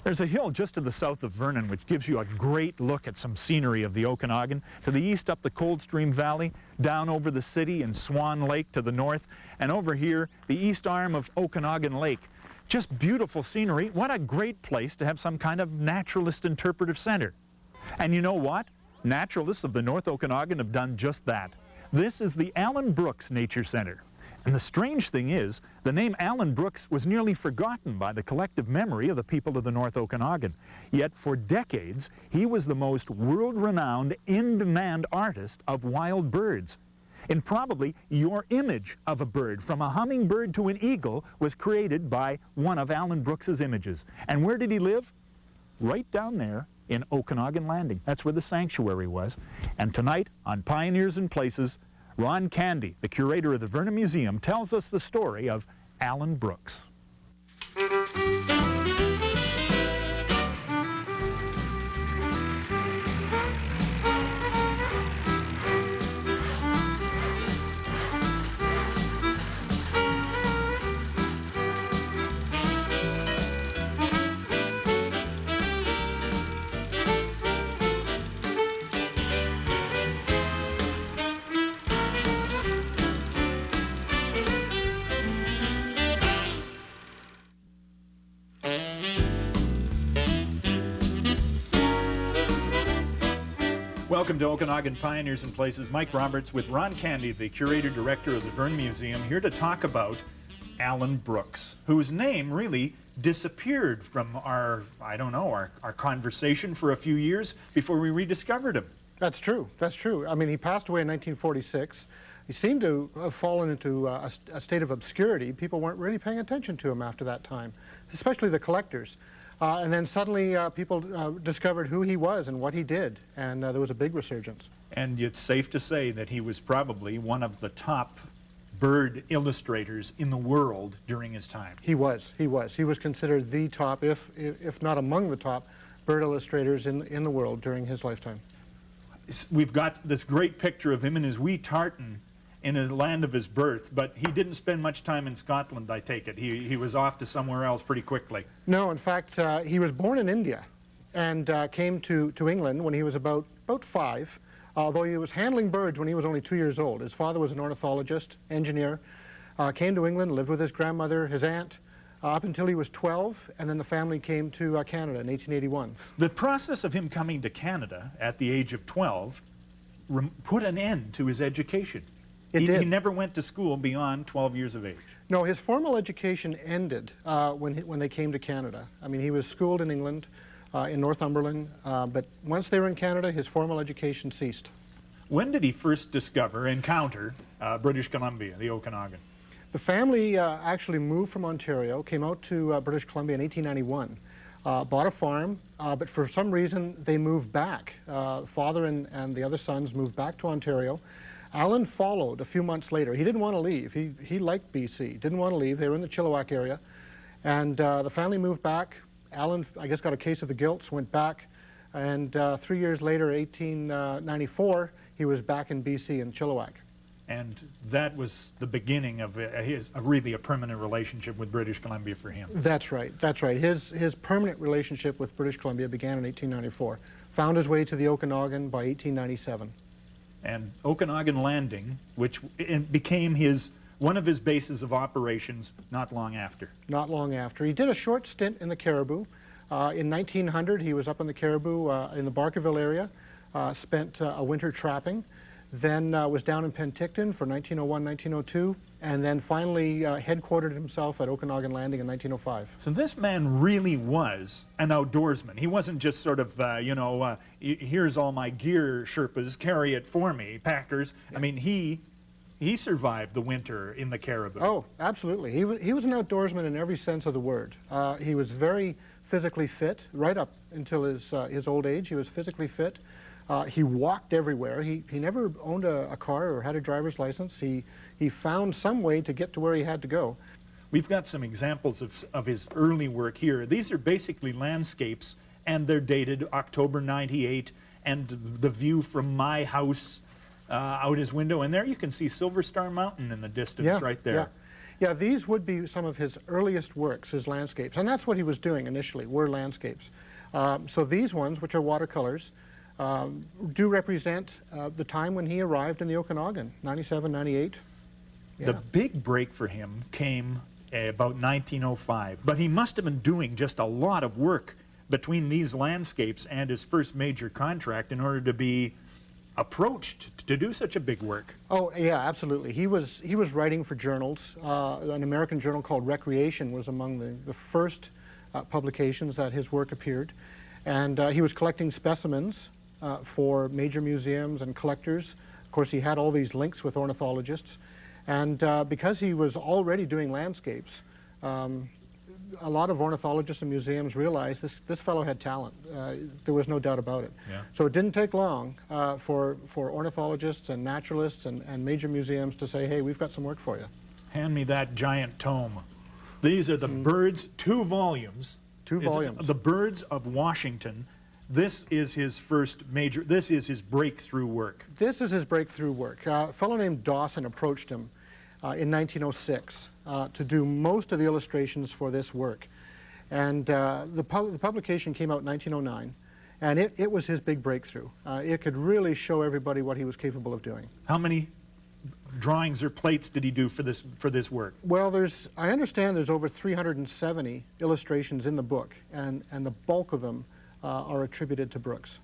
There's a hill just to the south of Vernon which gives you a great look at some scenery of the Okanagan. To the east up the Coldstream Valley, down over the city and Swan Lake to the north, and over here the east arm of Okanagan Lake. Just beautiful scenery. What a great place to have some kind of naturalist interpretive center. And you know what? Naturalists of the North Okanagan have done just that. This is the Allen Brookes Nature Center. And the strange thing is, the name Allen Brookes was nearly forgotten by the collective memory of the people of the North Okanagan. Yet for decades, he was the most world-renowned, in-demand artist of wild birds. And probably your image of a bird, from a hummingbird to an eagle, was created by one of Allen Brookes' images. And where did he live? Right down there in Okanagan Landing. That's where the sanctuary was. And tonight, on Pioneers and Places, Ron Candy, the curator of the Vernon Museum, tells us the story of Allen Brookes. Welcome to Okanagan Pioneers and Places. Mike Roberts with Ron Candy, the curator-director of the Vernon Museum, here to talk about Allen Brookes, whose name really disappeared from our conversation for a few years before we rediscovered him. That's true. That's true. I mean, he passed away in 1946. He seemed to have fallen into a state of obscurity. People weren't really paying attention to him after that time, especially the collectors. And then suddenly people discovered who he was and what he did, and there was a big resurgence. And it's safe to say that he was probably one of the top bird illustrators in the world during his time. He was. He was. He was considered the top, if not among the top, bird illustrators in the world during his lifetime. We've got this great picture of him in his wee tartan in the land of his birth, but he didn't spend much time in Scotland, I take it. He was off to somewhere else pretty quickly. No, in fact, he was born in India and came to England when he was about 5, although he was handling birds when he was only 2 years old. His father was an ornithologist, engineer, came to England, lived with his grandmother, his aunt, up until he was 12, and then the family came to Canada in 1881. The process of him coming to Canada at the age of 12 put an end to his education. He never went to school beyond 12 years of age. No, his formal education ended when they came to Canada. I mean, he was schooled in England, in Northumberland, but once they were in Canada, his formal education ceased. When did he first encounter British Columbia, the Okanagan? The family actually moved from Ontario, came out to British Columbia in 1891, bought a farm, but for some reason they moved back. Father and the other sons moved back to Ontario. Allen followed a few months later. He didn't want to leave. He liked BC, didn't want to leave. They were in the Chilliwack area. And the family moved back. Allen, I guess, got a case of the gilts, went back. And 3 years later, 1894, he was back in BC in Chilliwack. And that was the beginning of really a permanent relationship with British Columbia for him. That's right. That's right. His permanent relationship with British Columbia began in 1894. Found his way to the Okanagan by 1897. And Okanagan Landing, which became one of his bases of operations not long after. Not long after. He did a short stint in the Caribou. In 1900, he was up in the Caribou in the Barkerville area, spent a winter trapping, then was down in Penticton for 1901, 1902, and then finally headquartered himself at Okanagan Landing in 1905. So this man really was an outdoorsman. He wasn't just sort of, here's all my gear, Sherpas, carry it for me, packers. Yeah. I mean, he survived the winter in the Caribou. Oh, absolutely. He was an outdoorsman in every sense of the word. He was very physically fit, right up until his old age. He was physically fit. He walked everywhere. He never owned a car or had a driver's license. He found some way to get to where he had to go. We've got some examples of his early work here. These are basically landscapes, and they're dated October 98, and the view from my house out his window. And there you can see Silver Star Mountain in the distance right there. Yeah, these would be some of his earliest works, his landscapes, and that's what he was doing initially, were landscapes. So these ones, which are watercolors, do represent the time when he arrived in the Okanagan, 97, 98. Yeah. The big break for him came about 1905, but he must have been doing just a lot of work between these landscapes and his first major contract in order to be approached to do such a big work. Oh, yeah, absolutely. He was writing for journals. An American journal called Recreation was among the first publications that his work appeared. And he was collecting specimens for major museums and collectors. Of course, he had all these links with ornithologists. And because he was already doing landscapes, a lot of ornithologists and museums realized this fellow had talent. There was no doubt about it. Yeah. So it didn't take long for ornithologists and naturalists and major museums to say, hey, we've got some work for you. Hand me that giant tome. These are the birds, 2 volumes. 2 volumes. The Birds of Washington. This is his first major, this is his breakthrough work. This is his breakthrough work. A fellow named Dawson approached him in 1906 to do most of the illustrations for this work. And the publication came out in 1909, and it was his big breakthrough. It could really show everybody what he was capable of doing. How many drawings or plates did he do for this work? Well, I understand there's over 370 illustrations in the book, and the bulk of them are attributed to Brookes.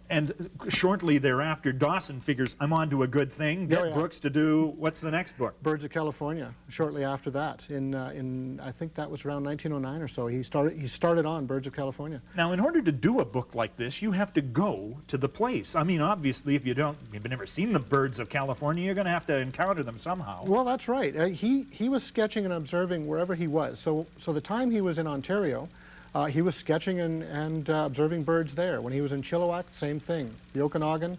And shortly thereafter, Dawson figures, I'm on to a good thing, get yeah. Brookes to do, what's the next book? Birds of California, shortly after that. I think that was around 1909 or so. He started on Birds of California. Now, in order to do a book like this, you have to go to the place. I mean, obviously, if you've never seen the Birds of California, you're going to have to encounter them somehow. Well, that's right. He was sketching and observing wherever he was. So the time he was in Ontario, he was sketching and observing birds there. When he was in Chilliwack, same thing. The Okanagan.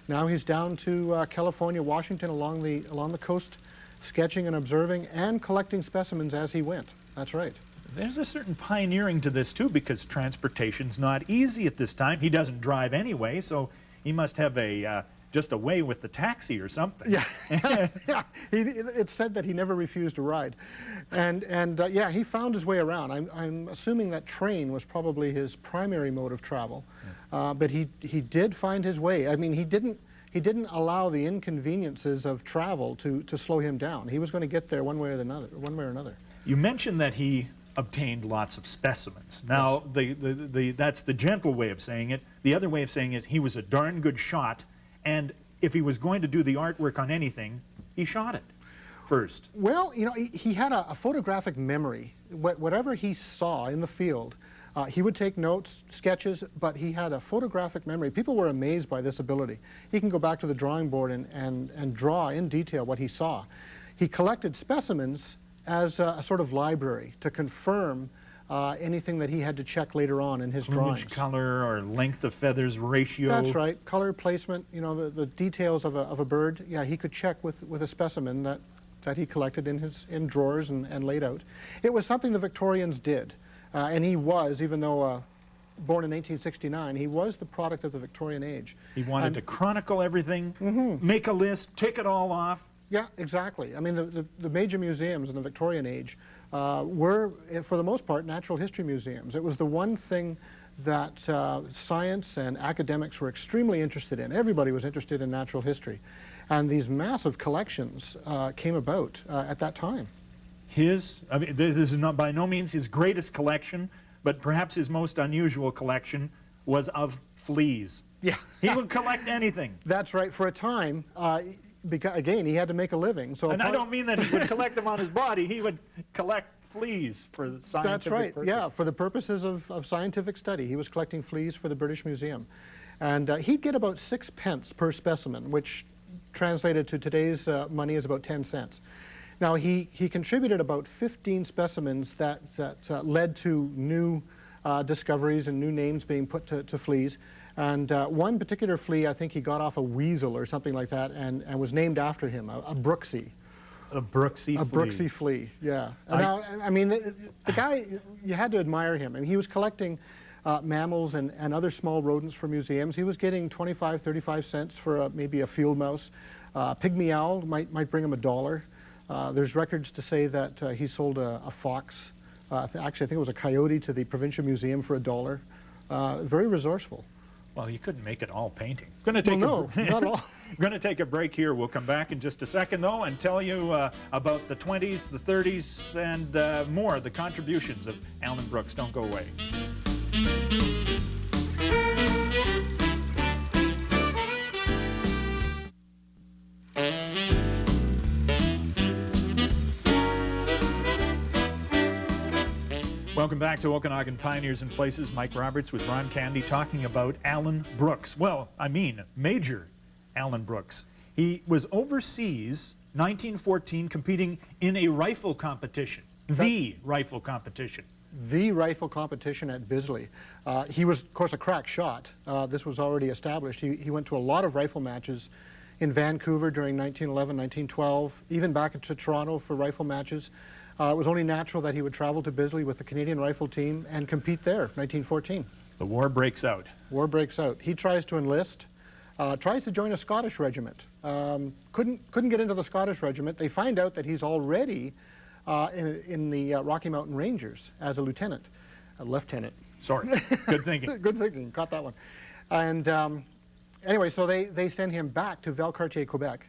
Now he's down to California, Washington, along the coast, sketching and observing and collecting specimens as he went. That's right. There's a certain pioneering to this too, because transportation's not easy at this time. He doesn't drive anyway, so he must have just a way with the taxi or something. Yeah, yeah. It's said that he never refused a ride, and yeah, he found his way around. I'm assuming that train was probably his primary mode of travel, but he did find his way. I mean, he didn't allow the inconveniences of travel to slow him down. He was going to get there one way or another. You mentioned that he obtained lots of specimens. Now, yes. That's the gentle way of saying it. The other way of saying it, he was a darn good shot. And if he was going to do the artwork on anything, he shot it first. Well, you know, he had a photographic memory. Whatever he saw in the field, he would take notes, sketches, but he had a photographic memory. People were amazed by this ability. He can go back to the drawing board and draw in detail what he saw. He collected specimens as a sort of library to confirm anything that he had to check later on in his drawings. Color or length of feathers ratio. That's right. Color placement, you know, the details of a bird. Yeah, he could check with a specimen that he collected in drawers and laid out. It was something the Victorians did. And he was, even though born in 1869, he was the product of the Victorian age. He wanted to chronicle everything, make a list, tick it all off. Yeah, exactly. I mean, the major museums in the Victorian age were, for the most part, natural history museums. It was the one thing that science and academics were extremely interested in. Everybody was interested in natural history. And these massive collections came about at that time. I mean, this is not by no means his greatest collection, but perhaps his most unusual collection was of fleas. Yeah. He would collect anything. That's right. For a time, because, again, he had to make a living. So and I don't mean that he would collect them on his body. He would collect fleas for scientific That's right. purposes. Yeah, for the purposes of scientific study. He was collecting fleas for the British Museum. And he'd get about 6 pence per specimen, which translated to today's money is about 10 cents. Now, he contributed about 15 specimens that led to new discoveries and new names being put to fleas. And one particular flea, I think he got off a weasel or something like that, and was named after him, a Brookesy. A Brookesy flea. A Brookesy flea, yeah. Now, I mean, the guy, you had to admire him. And he was collecting mammals and other small rodents for museums. He was getting 25, 35 cents for maybe a field mouse. Pygmy owl might bring him $1. There's records to say that he sold a fox, actually I think it was a coyote, to the Provincial Museum for $1. Very resourceful. Well, you couldn't make it all painting. Going to take Well, no, not at all. Going to take a break here. We'll come back in just a second, though, and tell you about the 20s, the 30s, and more, the contributions of Alan Brookes. Don't go away. Welcome back to Okanagan Pioneers and Places. Mike Roberts with Ron Candy talking about Alan Brookes. Well, I mean Major Alan Brookes. He was overseas 1914 competing in a rifle competition, the rifle competition. The rifle competition at Bisley. He was, of course, a crack shot. This was already established. He went to a lot of rifle matches in Vancouver during 1911, 1912, even back into Toronto for rifle matches. It was only natural that he would travel to Bisley with the Canadian rifle team and compete there, 1914. The war breaks out. War breaks out. He tries to enlist, tries to join a Scottish regiment. Couldn't get into the Scottish regiment. They find out that he's already in the Rocky Mountain Rangers as a lieutenant, a lieutenant. Sorry, good thinking. Good thinking, caught that one. And anyway, so they send him back to Valcartier, Quebec,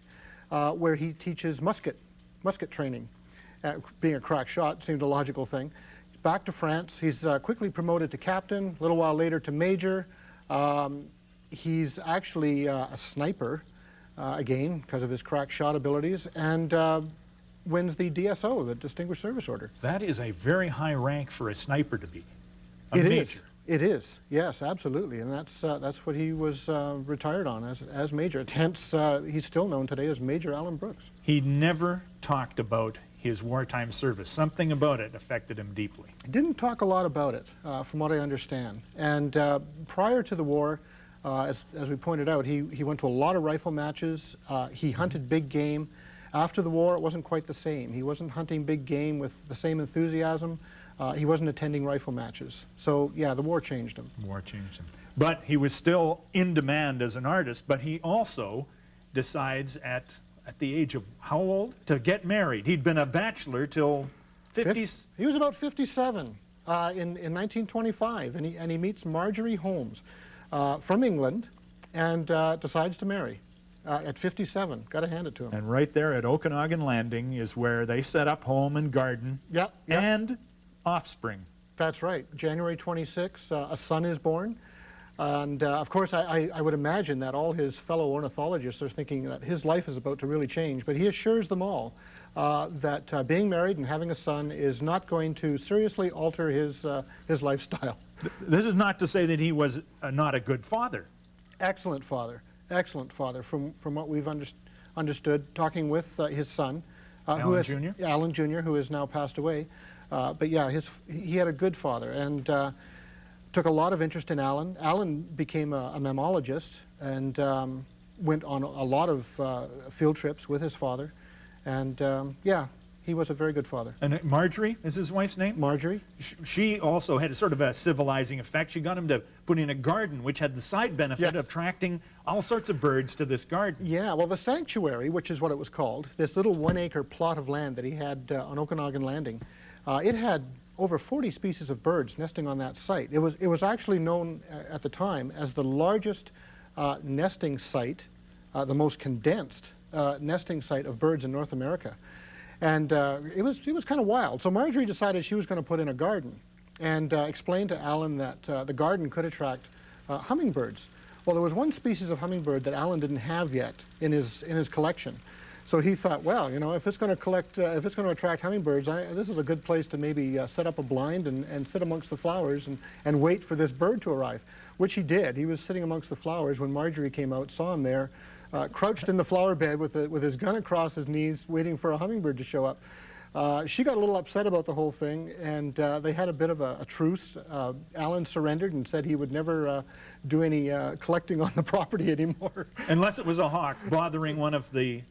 where he teaches musket training. Being a crack shot seemed a logical thing. Back to France. He's quickly promoted to captain, a little while later to major. He's actually a sniper, again, because of his crack shot abilities, and wins the DSO, the Distinguished Service Order. That is a very high rank for a sniper to be. It is. It is. Yes, absolutely. And that's what he was retired on as major. Hence, he's still known today as Major Alan Brookes. He never talked about his wartime service. Something about it affected him deeply. He didn't talk a lot about it, from what I understand. And prior to the war, as we pointed out, he went to a lot of rifle matches. He hunted big game. After the war, it wasn't quite the same. He wasn't hunting big game with the same enthusiasm. He wasn't attending rifle matches. So, yeah, the war changed him. War changed him. But he was still in demand as an artist, but he also decides at the age of how old? To get married. He'd been a bachelor till 50s. He was about 57 in 1925, and he meets Marjorie Holmes from England and decides to marry at 57. Got to hand it to him. And right there at Okanagan Landing is where they set up home and garden and offspring. That's right. January 26, a son is born. And of course, I would imagine that all his fellow ornithologists are thinking that his life is about to really change, but he assures them all that being married and having a son is not going to seriously alter his lifestyle. This is not to say that he was not a good father. Excellent father, from what we've understood, talking with his son, Alan Jr.? Alan Jr., who has now passed away. But yeah, he had a good father, and took a lot of interest in Alan. Alan became a mammologist and went on a lot of field trips with his father. And yeah, he was a very good father. And Marjorie is his wife's name? Marjorie. She also had a sort of a civilizing effect. She got him to put in a garden, which had the side benefit of attracting all sorts of birds to this garden. Yeah, well, the sanctuary, which is what it was called, this little 1-acre plot of land that he had on Okanagan Landing, it had over 40 species of birds nesting on that site. It was actually known at the time as the largest nesting site, the most condensed nesting site of birds in North America. And it was kind of wild. So Marjorie decided she was going to put in a garden and explained to Alan that the garden could attract hummingbirds. Well, there was one species of hummingbird that Alan didn't have yet in his collection. So he thought, well, you know, if it's going to attract hummingbirds, this is a good place to maybe set up a blind and sit amongst the flowers and wait for this bird to arrive, which he did. He was sitting amongst the flowers when Marjorie came out, saw him there, crouched in the flower bed with his gun across his knees, waiting for a hummingbird to show up. She got a little upset about the whole thing, and they had a bit of a truce. Alan surrendered and said he would never do any collecting on the property anymore. Unless it was a hawk bothering one of the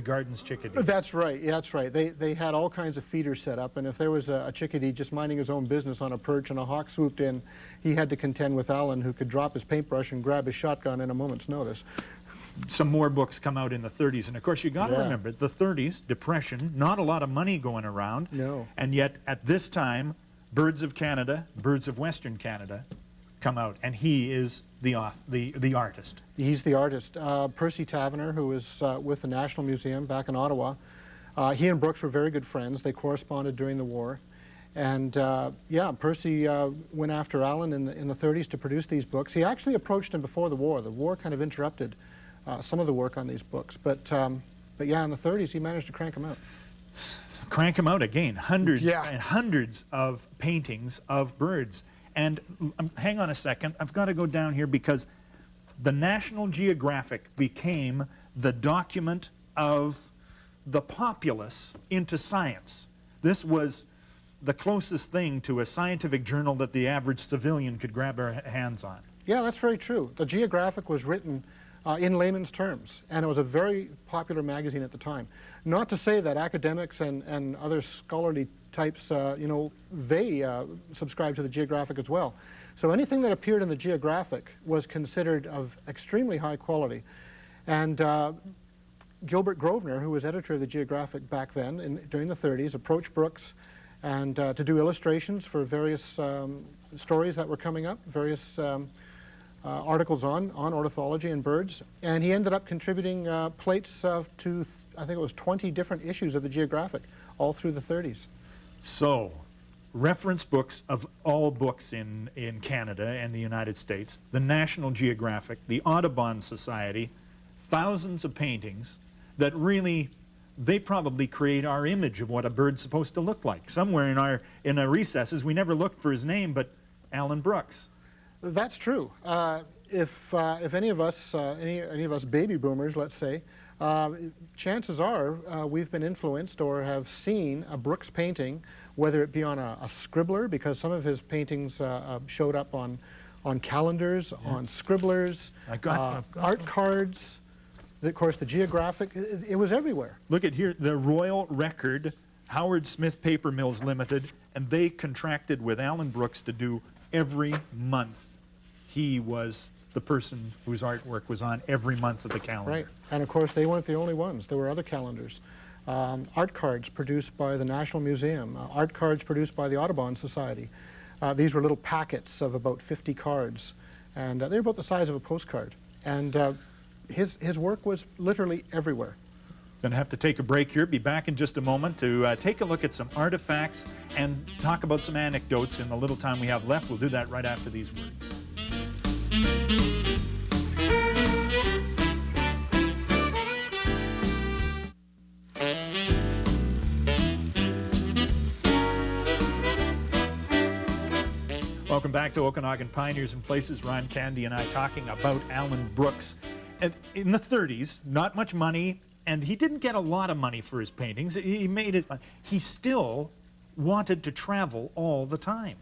garden's chickadees. That's right, yeah, that's right. They had all kinds of feeders set up, and if there was a chickadee just minding his own business on a perch and a hawk swooped in, he had to contend with Alan, who could drop his paintbrush and grab his shotgun in a moment's notice. some more books come out in the 30s. And of course, you got to Yeah. remember, the 30s, depression, not a lot of money going around. No. And yet, at this time, Birds of Canada, Birds of Western Canada come out, and he is the artist. He's the artist. Percy Taverner, who was with the National Museum back in Ottawa, he and Brookes were very good friends. They corresponded during the war. And yeah, Percy went after Allen in the 30s to produce these books. He actually approached him before the war. The war kind of interrupted some of the work on these books. But yeah, in the 30s, he managed to crank them out. So crank them out again, hundreds Yeah. and hundreds of paintings of birds. And hang on a second, I've got to go down here because the National Geographic became the document of the populace into science. This was the closest thing to a scientific journal that the average civilian could grab their hands on. Yeah, that's very true. The Geographic was written in layman's terms, and it was a very popular magazine at the time. Not to say that academics and other scholarly types, you know, they subscribed to the Geographic as well. So anything that appeared in the Geographic was considered of extremely high quality. And Gilbert Grosvenor, who was editor of the Geographic back then, during the 30s, approached Brookes and to do illustrations for various stories that were coming up, various articles on ornithology and birds. And he ended up contributing plates to, I think it was 20 different issues of the Geographic, all through the 30s. So, reference books of all books in Canada and the United States, the National Geographic, the Audubon Society, thousands of paintings that really, they probably create our image of what a bird's supposed to look like. Somewhere in our recesses, we never looked for his name, but Alan Brookes. That's true. If any of us, any of us baby boomers, let's say, chances are we've been influenced or have seen a Brookes painting, whether it be on a scribbler, because some of his paintings showed up on calendars, on scribblers, art cards. Of course, the Geographic, it was everywhere. Look at here, the Royal Record, Howard Smith Paper Mills Limited, and they contracted with Alan Brookes to do every month. He was the person whose artwork was on every month of the calendar. Right, and of course they weren't the only ones. There were other calendars. Art cards produced by the National Museum, art cards produced by the Audubon Society. These were little packets of about 50 cards, and they were about the size of a postcard. And his work was literally everywhere. Going to have to take a break here. Be back in just a moment to take a look at some artifacts and talk about some anecdotes in the little time we have left. We'll do that right after these words. Welcome back to Okanagan Pioneers and Places. Ron Candy and I talking about Alan Brookes. And in the 30s, not much money, and he didn't get a lot of money for his paintings. He made it. He still wanted to travel all the time.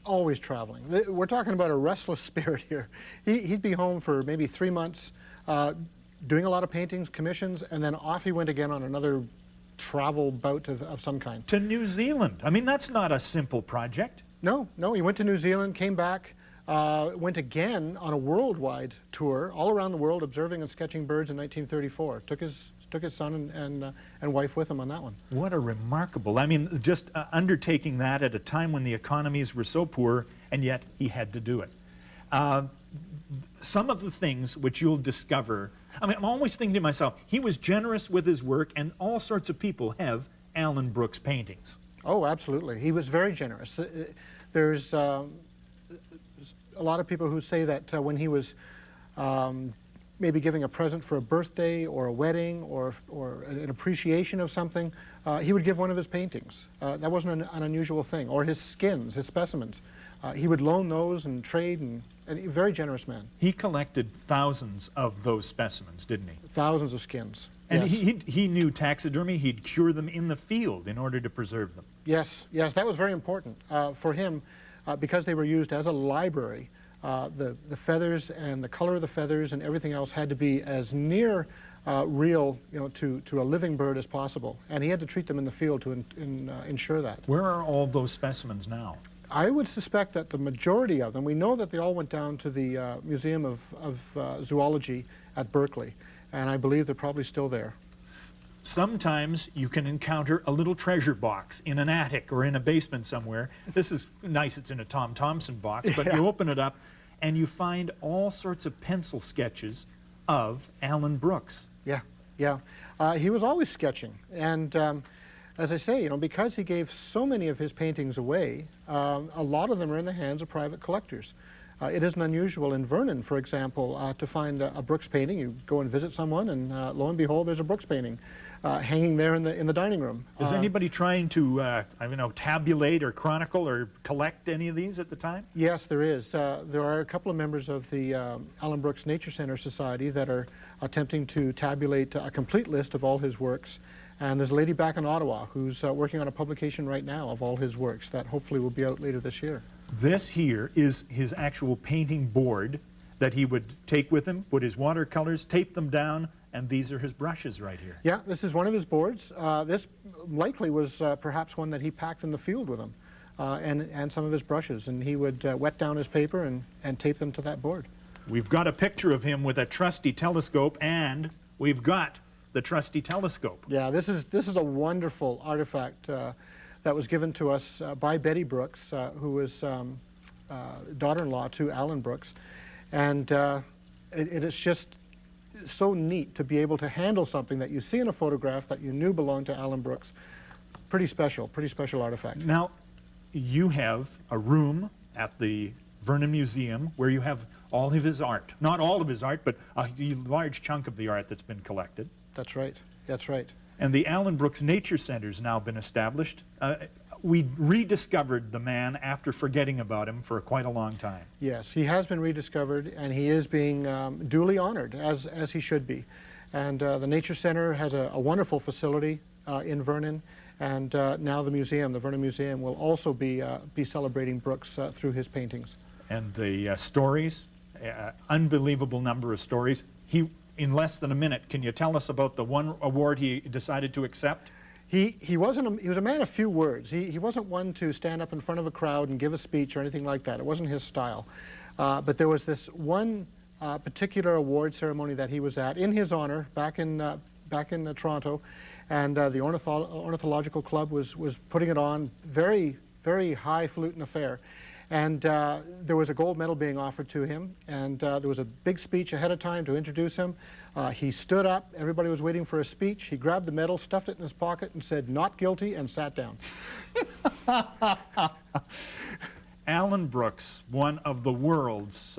Always traveling. We're talking about a restless spirit here. He'd be home for maybe 3 months, doing a lot of paintings, commissions, and then off he went again on another travel bout of some kind. To New Zealand. I mean, that's not a simple project. No, he went to New Zealand, came back, went again on a worldwide tour, all around the world, observing and sketching birds in 1934. Took his son and wife with him on that one. What a remarkable, I mean, just undertaking that at a time when the economies were so poor, and yet he had to do it. Some of the things which you'll discover, I mean, I'm always thinking to myself, he was generous with his work, and all sorts of people have Alan Brookes paintings. Oh, absolutely. He was very generous. There's a lot of people who say that when he was maybe giving a present for a birthday or a wedding or an appreciation of something, he would give one of his paintings. That wasn't an unusual thing. Or his skins, his specimens. He would loan those and trade, and a very generous man. He collected thousands of those specimens, didn't he? Thousands of skins. And yes. he knew taxidermy. He'd cure them in the field in order to preserve them. Yes, that was very important for him because they were used as a library. The feathers and the color of the feathers and everything else had to be as near real, to a living bird as possible. And he had to treat them in the field to ensure that. Where are all those specimens now? I would suspect that the majority of them, we know that they all went down to the Museum of Zoology at Berkeley, and I believe they're probably still there. Sometimes you can encounter a little treasure box in an attic or in a basement somewhere. This is nice, it's in a Tom Thomson box, but you open it up and you find all sorts of pencil sketches of Alan Brookes. Yeah, yeah. He was always sketching, and as I say, because he gave so many of his paintings away, a lot of them are in the hands of private collectors. It isn't unusual in Vernon, for example, to find a Brookes painting. You go and visit someone, and lo and behold, there's a Brookes painting hanging there in the dining room. Is anybody trying to, I don't know, tabulate or chronicle or collect any of these at the time? Yes, there is. There are a couple of members of the Alan Brookes Nature Center Society that are attempting to tabulate a complete list of all his works. And there's a lady back in Ottawa who's working on a publication right now of all his works that hopefully will be out later this year. This here is his actual painting board that he would take with him, put his watercolors, tape them down, and these are his brushes right here. Yeah, this is one of his boards. This likely was perhaps one that he packed in the field with him, and some of his brushes, and he would wet down his paper and tape them to that board. We've got a picture of him with a trusty telescope, and we've got the trusty telescope. Yeah, this is a wonderful artifact that was given to us by Betty Brookes, who was daughter-in-law to Alan Brookes, and it is just so neat to be able to handle something that you see in a photograph that you knew belonged to Alan Brookes. Pretty special artifact. Now, you have a room at the Vernon Museum where you have all of his art. Not all of his art, but a large chunk of the art that's been collected. That's right. That's right. And the Alan Brookes Nature Center's now been established. We rediscovered the man after forgetting about him for quite a long time. Yes, he has been rediscovered, and he is being duly honored, as he should be. And the Nature Center has a wonderful facility in Vernon, and now the museum, the Vernon Museum, will also be celebrating Brookes through his paintings. And the stories, unbelievable number of stories. In less than a minute, can you tell us about the one award he decided to accept? He was a man of few words. He wasn't one to stand up in front of a crowd and give a speech or anything like that. It wasn't his style. But there was this one particular award ceremony that he was at in his honor back in Toronto, and the Ornithological Club was putting it on. Very, very highfalutin affair. And there was a gold medal being offered to him, and there was a big speech ahead of time to introduce him. He stood up, everybody was waiting for a speech. He grabbed the medal, stuffed it in his pocket, and said, "Not guilty," and sat down. Alan Brookes, one of the world's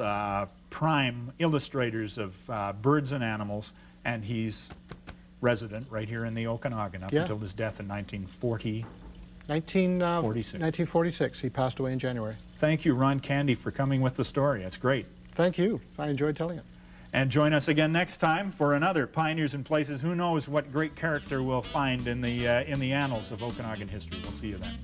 prime illustrators of birds and animals, and he's resident right here in the Okanagan up until his death in 1946. 1946. He passed away in January. Thank you, Ron Candy, for coming with the story. It's great. Thank you. I enjoyed telling it. And join us again next time for another Pioneers in Places. Who knows what great character we'll find in the annals of Okanagan history. We'll see you then.